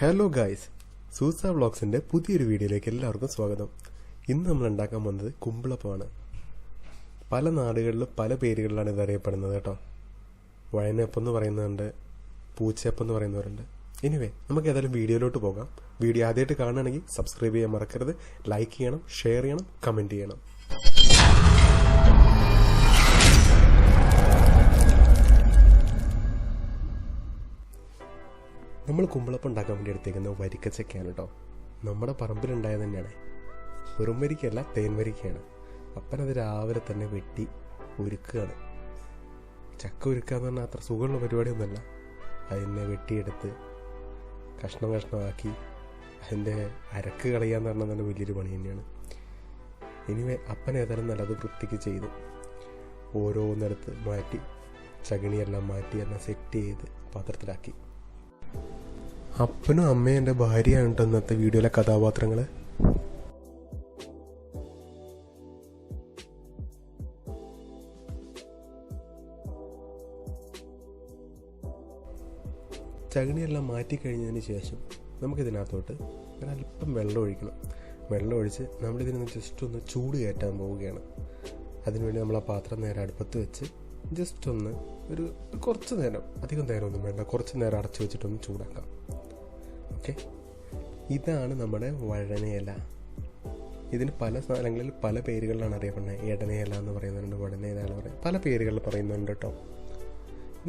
Hello guys, Sousa വ്ളോഗ്സിൻ്റെ പുതിയൊരു വീഡിയോയിലേക്ക് എല്ലാവർക്കും സ്വാഗതം. ഇന്ന് നമ്മൾ ഉണ്ടാക്കാൻ പോകുന്നത് കുമ്പിളപ്പമാണ്. പല നാടുകളിലും പല പേരുകളിലാണ് ഇത് അറിയപ്പെടുന്നത് കേട്ടോ. വഴനപ്പം എന്ന് പറയുന്നുണ്ട്, പൂച്ചയപ്പം എന്ന് പറയുന്നവരുണ്ട്. എനിവേ, നമുക്ക് ഏതായാലും വീഡിയോയിലോട്ട് പോകാം. വീഡിയോ ആദ്യമായിട്ട് കാണുകയാണെങ്കിൽ സബ്സ്ക്രൈബ് ചെയ്യാൻ മറക്കരുത്, ലൈക്ക് ചെയ്യണം, ഷെയർ ചെയ്യണം, കമൻറ്റ് ചെയ്യണം. നമ്മൾ കുമ്പിളപ്പം ഉണ്ടാക്കാൻ വേണ്ടി എടുത്തേക്കുന്ന വരിക്കച്ചക്കയാണ് കേട്ടോ. നമ്മുടെ പറമ്പിലുണ്ടായത് തന്നെയാണ്. വെറും വരിക്കല്ല, തേൻ വരിക്കയാണ്. അപ്പനത് രാവിലെ തന്നെ വെട്ടി ഒരുക്കുകയാണ്. ചക്ക ഒരുക്കുക എന്ന് പറഞ്ഞാൽ അത്ര സുഖമുള്ള പരിപാടിയൊന്നുമല്ല. അതിനെ വെട്ടിയെടുത്ത് കഷ്ണമാക്കി അതിൻ്റെ അരക്ക് കളയാന്ന് പറഞ്ഞാൽ തന്നെ വലിയൊരു പണി തന്നെയാണ്. എനിവേ, അപ്പൻ ഏതായാലും നല്ലത് വൃത്തിക്ക് ചെയ്തു. ഓരോന്നിടത്ത് മാറ്റി ചകിണിയെല്ലാം മാറ്റി എല്ലാം സെറ്റ് ചെയ്ത് പാത്രത്തിലാക്കി. അപ്പനും അമ്മയും എൻ്റെ ഭാര്യയാണ് കേട്ടോ ഇന്നത്തെ വീഡിയോയിലെ കഥാപാത്രങ്ങൾ. ചകിണിയെല്ലാം മാറ്റി കഴിഞ്ഞതിന് ശേഷം നമുക്കിതിനകത്തോട്ട് അല്പം വെള്ളം ഒഴിക്കണം. വെള്ളം ഒഴിച്ച് നമ്മളിതിനൊന്ന് ജസ്റ്റ് ഒന്ന് ചൂട് കയറ്റാൻ പോവുകയാണ്. അതിനുവേണ്ടി നമ്മൾ ആ പാത്രം നേരെ അടുപ്പത്ത് വെച്ച് ജസ്റ്റ് ഒന്ന് ഒരു കുറച്ച് നേരം, അധികം നേരമൊന്നും വേണ്ട, കുറച്ച് നേരം അടച്ചു വെച്ചിട്ടൊന്ന് ചൂടാക്കാം. ഓക്കെ, ഇതാണ് നമ്മുടെ വഴനയില. ഇതിന് പല സ്ഥലങ്ങളിൽ പല പേരുകളിലാണ് അറിയപ്പെടുന്നത്. എടനയില എന്ന് പറയുന്നുണ്ട്, വഴനയില എന്ന് പറയുന്നത്, പല പേരുകളിൽ പറയുന്നുണ്ട് കേട്ടോ.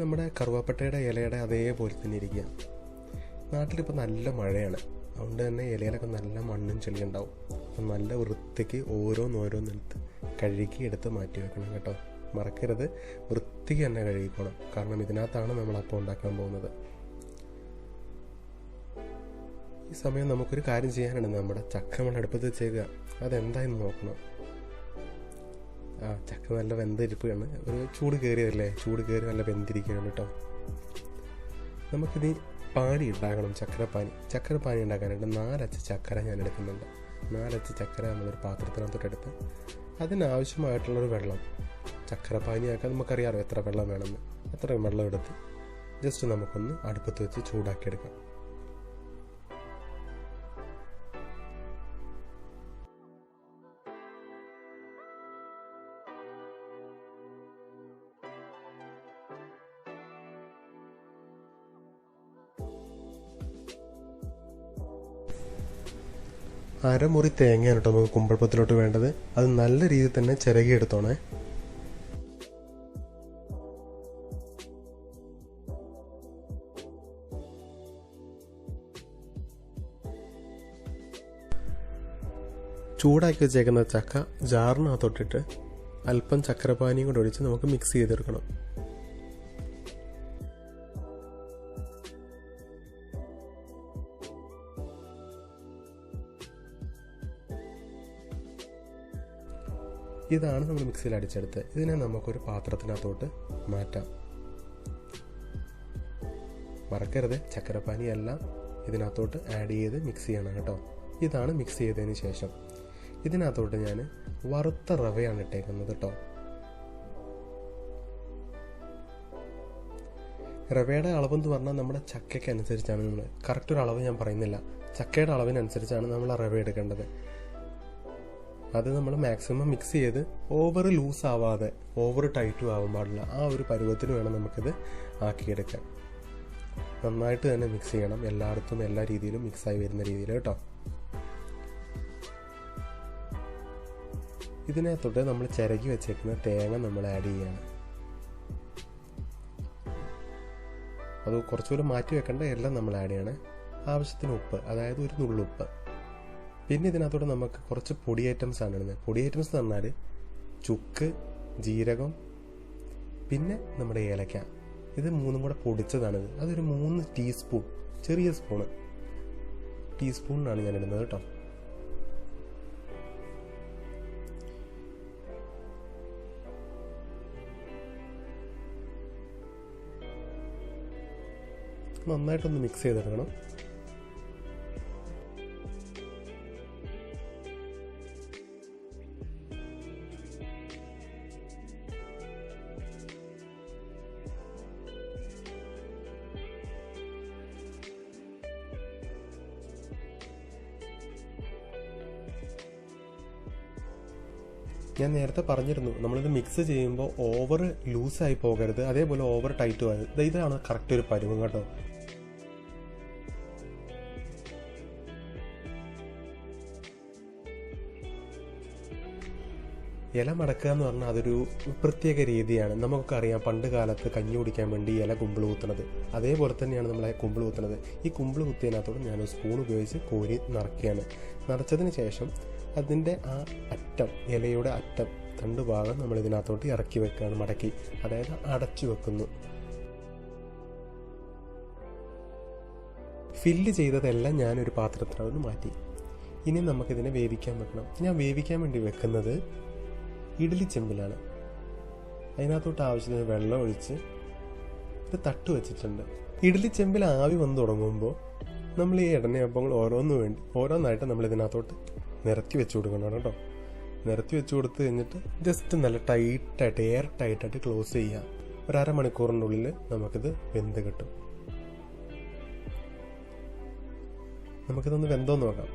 നമ്മുടെ കറുവാപ്പട്ടയുടെ ഇലയുടെ അതേപോലെ തന്നെ ഇരിക്കുക. നാട്ടിലിപ്പോൾ നല്ല മഴയാണ്, അതുകൊണ്ട് തന്നെ ഇലയിലൊക്കെ നല്ല മണ്ണും ചെളിയുണ്ടാവും. അപ്പം നല്ല വൃത്തിക്ക് ഓരോന്നെടുത്ത് കഴുകി എടുത്ത് മാറ്റി വെക്കണം കേട്ടോ. മറക്കരുത്, വൃത്തിക്ക് തന്നെ കഴുകിക്കോണം. കാരണം ഇതിനകത്താണ് നമ്മൾ അപ്പം ഉണ്ടാക്കാൻ പോകുന്നത്. ഈ സമയം നമുക്കൊരു കാര്യം ചെയ്യാനുണ്ട്. നമ്മുടെ ചക്ക നമ്മൾ അടുപ്പത്ത് വെച്ചേക്കുക, അതെന്തായെന്ന് നോക്കണം. ചക്ക നല്ല വെന്തിരിക്കുകയാണ്, ഒരു ചൂട് കയറിയതല്ലേ, ചൂട് കയറി നല്ല വെന്തിരിക്കുകയാണ് കേട്ടോ. നമുക്കിത് പാനി ഉണ്ടാക്കണം, ചക്കരപ്പാനി ഉണ്ടാക്കാനായിട്ട് 4 അച്ച് ചക്കര ഞാൻ എടുക്കുന്നുണ്ട്. 4 അച്ച് ചക്കര നമ്മളൊരു പാത്രത്തിനകത്തോട്ടെടുത്ത് അതിനാവശ്യമായിട്ടുള്ളൊരു വെള്ളം, ചക്കരപ്പാനിയാക്കാൻ നമുക്കറിയാമല്ലോ എത്ര വെള്ളം വേണമെന്ന്, അത്രയും വെള്ളം എടുത്ത് ജസ്റ്റ് നമുക്കൊന്ന് അടുപ്പത്ത് വെച്ച് ചൂടാക്കിയെടുക്കാം. അരമുറി തേങ്ങയാണ് കേട്ടോ നമുക്ക് കുമ്പളപ്പത്തിലോട്ട് വേണ്ടത്. അത് നല്ല രീതിയിൽ തന്നെ ചിരകിയെടുത്തോണേ. ചൂടാക്കി വെച്ചേക്കുന്ന ചക്ക ജാറിനകത്തോട്ടിട്ട് അല്പം ചക്കരപ്പാനിയും കൂടെ ഒഴിച്ച് നമുക്ക് മിക്സ് ചെയ്തെടുക്കണം. ഇതാണ് നമ്മൾ മിക്സിയിൽ അടിച്ചെടുത്ത്. ഇതിനെ നമുക്കൊരു പാത്രത്തിനകത്തോട്ട് മാറ്റാം. മറക്കരുത്, ചക്കരപ്പാനി എല്ലാം ഇതിനകത്തോട്ട് ആഡ് ചെയ്ത് മിക്സ് ചെയ്യണം കേട്ടോ. ഇതാണ് മിക്സ് ചെയ്തതിന് ശേഷം ഇതിനകത്തോട്ട് ഞാൻ വറുത്ത റവയാണ് ഇട്ടേക്കുന്നത് കേട്ടോ. റവയുടെ അളവെന്ന് പറഞ്ഞാൽ നമ്മുടെ ചക്കയ്ക്ക് അനുസരിച്ചാണ്. നമ്മൾ കറക്റ്റ് ഒരു അളവ് ഞാൻ പറയുന്നില്ല, ചക്കയുടെ അളവിനനുസരിച്ചാണ് നമ്മൾ റവ എടുക്കേണ്ടത്. അത് നമ്മൾ മാക്സിമം മിക്സ് ചെയ്ത് ഓവർ ലൂസ് ആവാതെ ഓവർ ടൈറ്റും ആവാൻ പാടില്ല. ആ ഒരു പരുവത്തിന് വേണം നമുക്കിത് ആക്കിയെടുക്കാൻ. നന്നായിട്ട് തന്നെ മിക്സ് ചെയ്യണം, എല്ലായിടത്തും എല്ലാ രീതിയിലും മിക്സായി വരുന്ന രീതിയിൽ കേട്ടോ. ഇതിനകത്തോട്ട് നമ്മൾ ചിരകി വെച്ചേക്കുന്ന തേങ്ങ നമ്മൾ ആഡ് ചെയ്യാണ്. അത് കുറച്ചുകൂടെ മാറ്റി വെക്കേണ്ട എല്ലാം നമ്മൾ ആഡ് ചെയ്യണേ. ആവശ്യത്തിന് ഉപ്പ്, അതായത് ഒരു നുള്ളുപ്പ്. പിന്നെ ഇതിനകത്തോട്ട് നമുക്ക് കുറച്ച് പൊടി ഐറ്റംസ് ആണ് ഇടുന്നത്. പൊടി ഐറ്റംസ് എന്ന് പറഞ്ഞാൽ ചുക്ക്, ജീരകം, പിന്നെ നമ്മുടെ ഏലക്ക. ഇത് 3 കൂടെ പൊടിച്ചതാണിത്. അതൊരു 3 ടീസ്പൂൺ, ചെറിയ ടീസ്പൂണിനാണ് ഞാൻ ഇടുന്നത് കേട്ടോ. നന്നായിട്ടൊന്ന് മിക്സ് ചെയ്തെടുക്കണം. ഞാൻ നേരത്തെ പറഞ്ഞിരുന്നു, നമ്മളിത് മിക്സ് ചെയ്യുമ്പോൾ ഓവർ ലൂസായി പോകരുത്, അതേപോലെ ഓവർ ടൈറ്റും ആയത്. ഇതാണ് കറക്റ്റ് ഒരു പരുവം കേട്ടോ. ഇല മടക്കുക എന്ന് പറഞ്ഞാൽ അതൊരു പ്രത്യേക രീതിയാണ്. നമുക്കറിയാം പണ്ട് കാലത്ത് കഞ്ഞി കുടിക്കാൻ വേണ്ടി ഇല കുമ്പിൾ കുത്തുന്നത്. അതേപോലെ തന്നെയാണ് നമ്മളെ കുമ്പിൾ കുത്തുന്നത്. ഈ കുമ്പിൾ കുത്തിയതിനകത്തോട് ഞാനൊരു സ്പൂൺ ഉപയോഗിച്ച് കോരി നിറയ്ക്കുകയാണ്. നിറച്ചതിന് ശേഷം അതിൻ്റെ ആ അറ്റം, ഇലയുടെ അറ്റം 2 ഭാഗം നമ്മൾ ഇതിനകത്തോട്ട് ഇറക്കി വെക്കുകയാണ്, മടക്കി, അതായത് അടച്ചു വെക്കുന്നു. ഫില്ല് ചെയ്തതെല്ലാം ഞാനൊരു പാത്രത്തിനകത്ത് മാറ്റി. ഇനി നമുക്കിതിനെ വേവിക്കാൻ വെക്കണം. ഞാൻ വേവിക്കാൻ വേണ്ടി വെക്കുന്നത് ഇഡ്ഡലി ചെമ്പിലാണ്. അതിനകത്തോട്ട് ആവശ്യത്തിന് വെള്ളം ഒഴിച്ച് ഇത് തട്ട് വെച്ചിട്ടുണ്ട്. ഇഡ്ഡലി ചെമ്പിൽ ആവി വന്ന് തുടങ്ങുമ്പോൾ നമ്മൾ ഈ എണ്ണയപ്പങ്ങൾ ഓരോന്നായിട്ട് നമ്മൾ ഇതിനകത്തോട്ട് നിരത്തി വെച്ച് കൊടുക്കണം കേട്ടോ. നിരത്തി വെച്ച് കൊടുത്ത് കഴിഞ്ഞിട്ട് ജസ്റ്റ് നല്ല ടൈറ്റായിട്ട്, എയർ ടൈറ്റായിട്ട് ക്ലോസ് ചെയ്യുക. ഒരു അരമണിക്കൂറിനുള്ളിൽ നമുക്കിത് വെന്ത് കിട്ടും. നമുക്കിതൊന്ന് വെന്തോന്ന് നോക്കാം.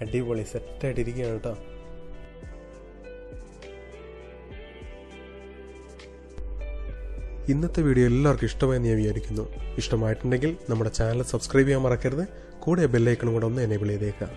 അടിപൊളി സെറ്റായിട്ടിരിക്കുകയാണ് കേട്ടോ. ഇന്നത്തെ വീഡിയോ എല്ലാവർക്കും ഇഷ്ടമായെന്ന് ഞാൻ വിചാരിക്കുന്നു. ഇഷ്ടമായിട്ടുണ്ടെങ്കിൽ നമ്മുടെ ചാനൽ സബ്സ്ക്രൈബ് ചെയ്യാൻ മറക്കരുത്. കൂടെ ബെല്ലൈക്കണും കൂടെ ഒന്ന് എനേബിൾ ചെയ്തേക്കാം.